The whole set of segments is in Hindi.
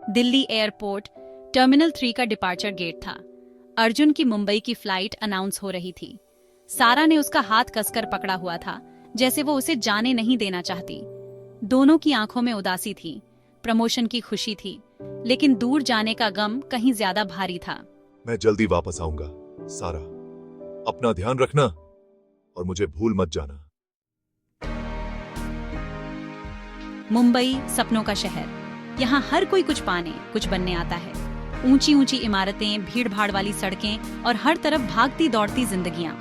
दिल्ली एयरपोर्ट टर्मिनल 3 का डिपार्चर गेट था। अर्जुन की मुंबई की फ्लाइट अनाउंस हो रही थी। सारा ने उसका हाथ कसकर पकड़ा हुआ था, जैसे वो उसे जाने नहीं देना चाहती। दोनों की आंखों में उदासी थी, प्रमोशन की खुशी थी, लेकिन दूर जाने का गम कहीं ज्यादा भारी था। मैं जल्दी वापस आऊंगा, सारा। अपना ध्यान रखना और मुझे भूल मत जाना। मुंबई सपनों का शहर। यहाँ हर कोई कुछ पाने, कुछ बनने आता है। ऊंची ऊंची इमारतें, भीड़ भाड़ वाली सड़कें और हर तरफ भागती दौड़ती जिंदगियां।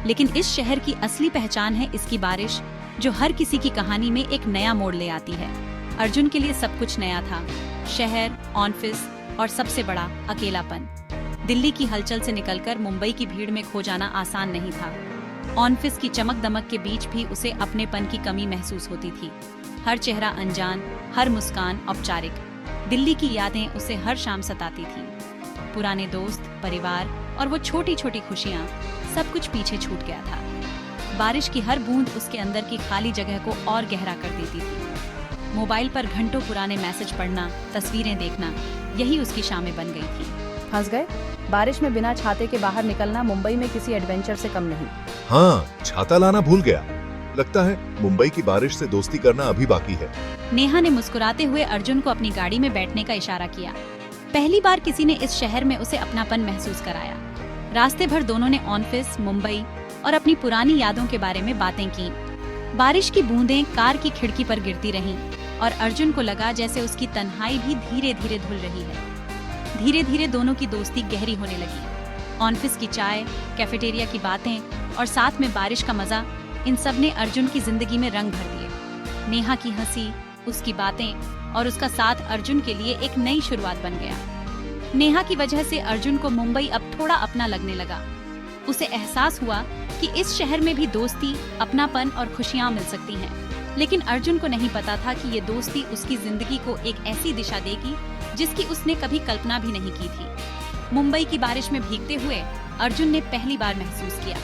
लेकिन इस शहर की असली पहचान है इसकी बारिश, जो हर किसी की कहानी में एक नया मोड़ ले आती है। अर्जुन के लिए सब कुछ नया था, शहर, ऑफिस और सबसे बड़ा अकेलापन। दिल्ली की हलचल से निकलकर मुंबई की भीड़ में खो जाना आसान नहीं था। ऑफिस की चमक दमक के बीच भी उसे अपनेपन की कमी महसूस होती थी। हर चेहरा अनजान, हर मुस्कान औपचारिक। दिल्ली की यादें उसे हर शाम सताती थीं। पुराने दोस्त, परिवार और वो छोटी छोटी खुशियां, सब कुछ पीछे छूट गया था। बारिश की हर बूंद उसके अंदर की खाली जगह को और गहरा कर देती थी। मोबाइल पर घंटों पुराने मैसेज पढ़ना, तस्वीरें देखना, यही उसकी शामें बन गई थी। फंस गए? बारिश में बिना छाते के बाहर निकलना मुंबई में किसी एडवेंचर से कम नहीं। हाँ, छाता लाना भूल गया। लगता है मुंबई की बारिश से दोस्ती करना अभी बाकी है। नेहा ने मुस्कुराते हुए अर्जुन को अपनी गाड़ी में बैठने का इशारा किया। पहली बार किसी ने इस शहर में उसे अपनापन महसूस कराया। रास्ते भर दोनों ने ऑफिस, मुंबई और अपनी पुरानी यादों के बारे में बातें की। बारिश की बूंदें कार की खिड़की पर गिरती रहीं और अर्जुन को लगा जैसे उसकी तन्हाई भी धीरे धीरे धुल रही है। धीरे धीरे दोनों की दोस्ती गहरी होने लगी। ऑफिस की चाय, कैफेटेरिया की बातें और साथ में बारिश का मजा, इन सब ने अर्जुन की जिंदगी में रंग भर दिए। नेहा की हंसी, उसकी बातें और उसका साथ अर्जुन के लिए एक नई शुरुआत बन गया। नेहा की वजह से अर्जुन को मुंबई अब थोड़ा अपना लगने लगा। उसे एहसास हुआ कि इस शहर में भी दोस्ती, अपनापन और खुशियां मिल सकती हैं। लेकिन अर्जुन को नहीं पता था कि ये दोस्ती उसकी जिंदगी को एक ऐसी दिशा देगी जिसकी उसने कभी कल्पना भी नहीं की थी। मुंबई की बारिश में भीगते हुए अर्जुन ने पहली बार महसूस किया,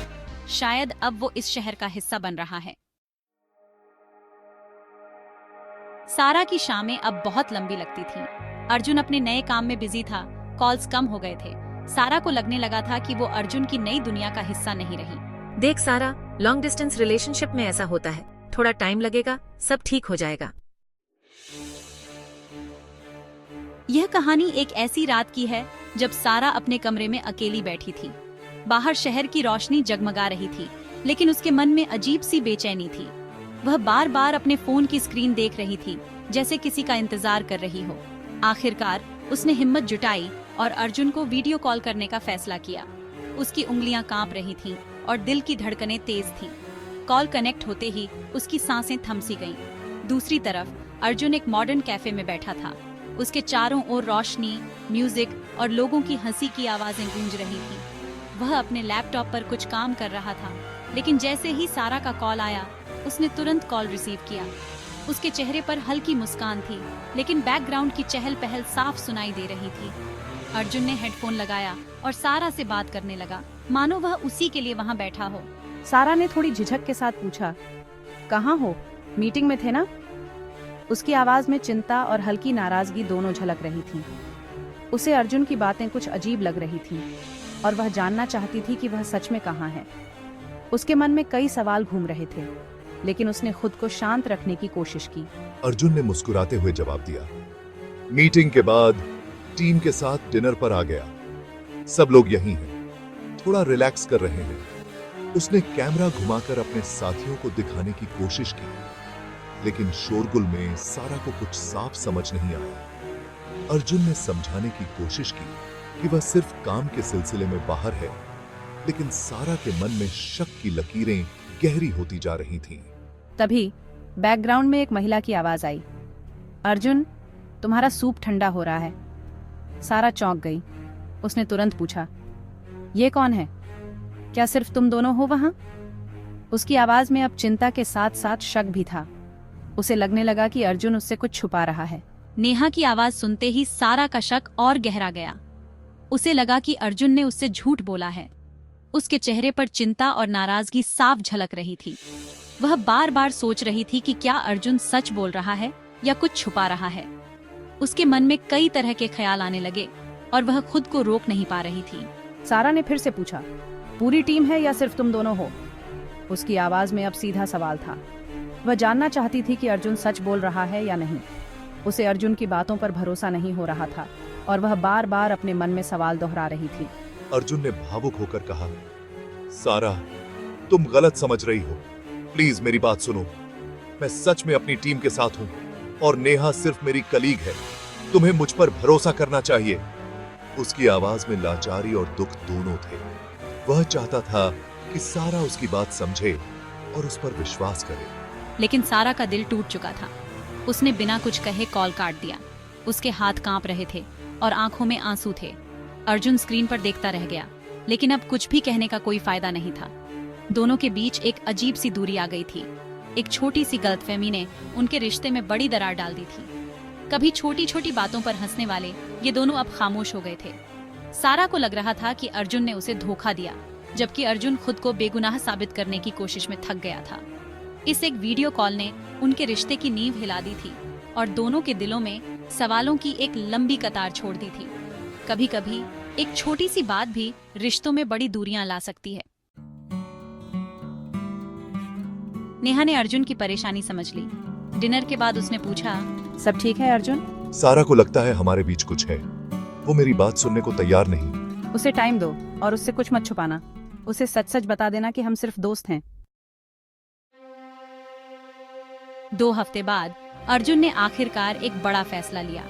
शायद अब वो इस शहर का हिस्सा बन रहा है। सारा की शामें अब बहुत लंबी लगती थीं। अर्जुन अपने नए काम में बिजी था, कॉल्स कम हो गए थे। सारा को लगने लगा था कि वो अर्जुन की नई दुनिया का हिस्सा नहीं रही। देख सारा, लॉन्ग डिस्टेंस रिलेशनशिप में ऐसा होता है, थोड़ा टाइम लगेगा, सब ठीक हो जाएगा। यह कहानी एक ऐसी रात की है जब सारा अपने कमरे में अकेली बैठी थी। बाहर शहर की रोशनी जगमगा रही थी, लेकिन उसके मन में अजीब सी बेचैनी थी। वह बार बार अपने फोन की स्क्रीन देख रही थी, जैसे किसी का इंतजार कर रही हो। आखिरकार उसने हिम्मत जुटाई और अर्जुन को वीडियो कॉल करने का फैसला किया। उसकी उंगलियां कांप रही थीं और दिल की धड़कनें तेज थीं। कॉल कनेक्ट होते ही उसकी सांसें थम सी गईं। दूसरी तरफ अर्जुन एक मॉडर्न कैफे में बैठा था। उसके चारों ओर रोशनी, म्यूजिक और लोगों की हंसी की आवाजें गूंज रही थीं। वह अपने लैपटॉप पर कुछ काम कर रहा था, लेकिन जैसे ही सारा का कॉल आया, उसने तुरंत कॉल रिसीव किया। उसके चेहरे पर हल्की मुस्कान थी, लेकिन बैकग्राउंड की चहल पहल साफ सुनाई दे रही थी। अर्जुन ने हेडफोन लगाया और सारा से बात करने लगा, मानो वह उसी के लिए वहां बैठा हो। सारा ने थोड़ी झिझक के साथ पूछा, कहाँ हो? मीटिंग में थे ना? उसकी आवाज में चिंता और हल्की नाराजगी दोनों झलक रही थीं। उसे अर्जुन की बातें कुछ अजीब लग रही थीं और वह जानना चाहती थी कि वह सच में कहाँ है। उसके मन में कई सवाल घूम रहे थे, लेकिन उसने खुद को शांत रखने की कोशिश की। अर्जुन ने मुस्कुराते हुए जवाब दिया, मीटिंग के बाद टीम के साथ डिनर पर आ गया। सब लोग यहीं हैं, थोड़ा रिलैक्स कर रहे हैं। उसने कैमरा घुमाकर अपने साथियों को दिखाने की कोशिश की, लेकिन शोरगुल में सारा को कुछ साफ समझ नहीं आया। अर्जुन ने समझाने की कोशिश की कि वह सिर्फ काम के सिलसिले में बाहर है, लेकिन सारा के मन में शक की लकीरें गहरी होती जा रही थीं। तभी बैकग्राउंड में एक महिला की आवाज आई, अर्जुन, तुम्हारा सूप ठंडा हो रहा है। सारा चौंक गई। उसने तुरंत पूछा, ये कौन है? क्या सिर्फ तुम दोनों हो वहां? उसकी आवाज में अब चिंता के साथ साथ शक भी था। उसे लगने लगा कि अर्जुन उससे कुछ छुपा रहा है। नेहा की आवाज सुनते ही सारा का शक और गहरा गया। उसे लगा कि अर्जुन ने उससे झूठ बोला है। उसके चेहरे पर चिंता और नाराजगी साफ झलक रही थी। वह बार बार सोच रही थी कि क्या अर्जुन सच बोल रहा है या कुछ छुपा रहा है। उसके मन में कई तरह के ख्याल आने लगे और वह खुद को रोक नहीं पा रही थी। सारा ने फिर से पूछा, पूरी टीम है या सिर्फ तुम दोनों हो? उसकी आवाज में अब सीधा सवाल था। वह जानना चाहती थी कि अर्जुन सच बोल रहा है या नहीं। उसे अर्जुन की बातों पर भरोसा नहीं हो रहा था और वह बार बार अपने मन में सवाल दोहरा रही थी। अर्जुन ने भावुक होकर कहा, सारा, तुम गलत समझ रही हो। प्लीज मेरी बात सुनो। मैं सच में अपनी टीम के साथ हूं और नेहा सिर्फ मेरी कलीग है। तुम्हें मुझ पर भरोसा करना चाहिए। उसकी आवाज में लाचारी और दुख दोनों थे। वह चाहता था कि सारा उसकी बात समझे और उस पर विश्वास करे। लेकिन सारा का दिल टूट चुका था। उसने बिना कुछ कहे कॉल काट दिया। उसके हाथ कांप रहे थे और आंखों में आंसू थे। अर्जुन स्क्रीन पर देखता रह गया, लेकिन अब कुछ भी कहने का कोई फायदा नहीं था। दोनों के बीच एक अजीब सी दूरी आ गई थी। एक छोटी सी गलतफहमी ने उनके रिश्ते में बड़ी दरार डाल दी थी। कभी छोटी छोटी बातों पर हंसने वाले ये दोनों अब खामोश हो गए थे। सारा को लग रहा था कि अर्जुन ने उसे धोखा दिया, जबकि अर्जुन खुद को बेगुनाह साबित करने की कोशिश में थक गया था। इस एक वीडियो कॉल ने उनके रिश्ते की नींव हिला दी थी और दोनों के दिलों में सवालों की एक लंबी कतार छोड़ दी थी। कभी कभी एक छोटी सी बात भी रिश्तों में बड़ी दूरियां ला सकती है। नेहा ने अर्जुन की परेशानी समझ ली। डिनर के बाद उसने पूछा, सब ठीक है अर्जुन? सारा को लगता है हमारे बीच कुछ है। वो मेरी बात सुनने को तैयार नहीं। उसे टाइम दो और उससे कुछ मत छुपाना। उसे सच सच बता देना कि हम सिर्फ दोस्त हैं। 2 हफ्ते बाद अर्जुन ने आखिरकार एक बड़ा फैसला लिया।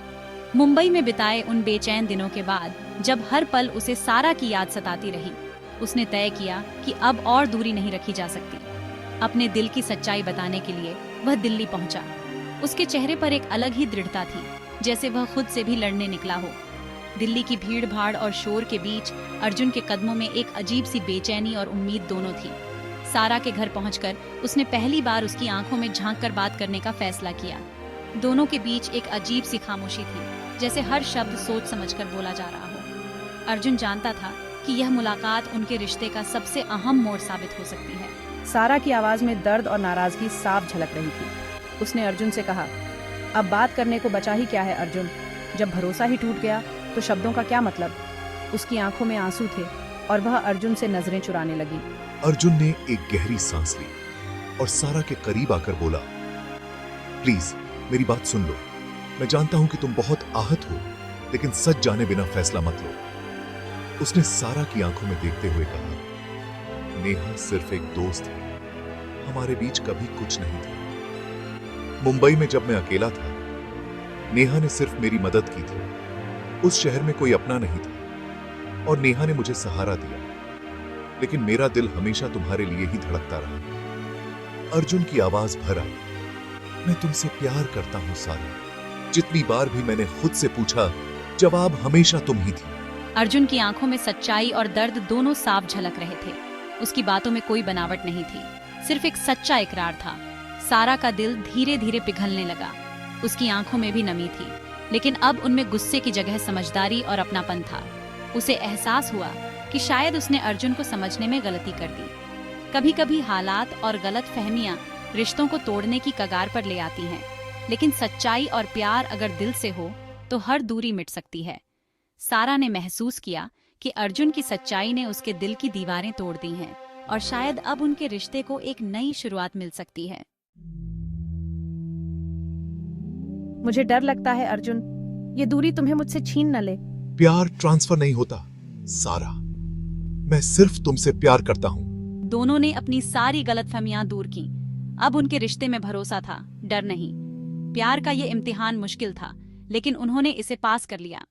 मुंबई में बिताए उन बेचैन दिनों के बाद, जब हर पल उसे सारा की याद सताती रही, उसने तय किया कि अब और दूरी नहीं रखी जा सकती। अपने दिल की सच्चाई बताने के लिए वह दिल्ली पहुंचा। उसके चेहरे पर एक अलग ही दृढ़ता थी, जैसे वह खुद से भी लड़ने निकला हो। दिल्ली की भीड़ भाड़ और शोर के बीच अर्जुन के कदमों में एक अजीब सी बेचैनी और उम्मीद दोनों थी। सारा के घर पहुंचकर उसने पहली बार उसकी आंखों में झांककर बात करने का फैसला किया। दोनों के बीच एक अजीब सी खामोशी थी, जैसे हर शब्द सोच समझकर बोला जा रहा हो। अर्जुन जानता था कि यह मुलाकात उनके रिश्ते का सबसे अहम मोड़ साबित हो सकती है। सारा की आवाज में दर्द और नाराजगी साफ झलक रही थी। उसने अर्जुन से कहा, अब बात करने को बचा ही क्या है अर्जुन? जब भरोसा ही टूट गया तो शब्दों का क्या मतलब? उसकी आंखों में आंसू थे और वह अर्जुन से नजरें चुराने लगी। अर्जुन ने एक गहरी सांस ली और सारा के करीब आकर बोला, प्लीज मेरी बात सुन लो। मैं जानता हूं कि तुम बहुत आहत हो, लेकिन सच जाने बिना फैसला मत लो। उसने सारा की आंखों में देखते हुए कहा, नेहा सिर्फ एक दोस्त है, हमारे बीच कभी कुछ नहीं था। मुंबई में जब मैं अकेला था, नेहा ने सिर्फ मेरी मदद की थी। उस शहर में कोई अपना नहीं था और नेहा ने मुझे सहारा दिया, लेकिन मेरा दिल हमेशा तुम्हारे लिए ही धड़कता रहा। अर्जुन की आवाज भर आई, मैं तुमसे प्यार करता हूं सारा। जितनी बार भी मैंने खुद से पूछा, जवाब हमेशा तुम ही थी। अर्जुन की आंखों में सच्चाई और दर्द दोनों साफ झलक रहे थे। उसकी बातों में कोई बनावट नहीं थी, सिर्फ एक सच्चा इकरार था। सारा का दिल धीरे धीरे पिघलने लगा। उसकी आंखों में भी नमी थी, लेकिन अब उनमें गुस्से की जगह समझदारी और अपनापन था। उसे एहसास हुआ कि शायद उसने अर्जुन को समझने में गलती कर दी। कभी कभी हालात और गलत फहमियां रिश्तों को तोड़ने की कगार पर ले आती हैं, लेकिन सच्चाई और प्यार अगर दिल से हो तो हर दूरी मिट सकती है। सारा ने महसूस किया कि अर्जुन की सच्चाई ने उसके दिल की दीवारें तोड़ दी हैं और शायद अब उनके रिश्ते को एक नई शुरुआत मिल सकती है। मुझे डर लगता है अर्जुन, ये दूरी तुम्हें मुझसे छीन न ले। प्यार ट्रांसफर नहीं होता सारा, मैं सिर्फ तुमसे प्यार करता हूं। दोनों ने अपनी सारी गलतफहमियां दूर की। अब उनके रिश्ते में भरोसा था, डर नहीं। प्यार का ये इम्तिहान मुश्किल था, लेकिन उन्होंने इसे पास कर लिया।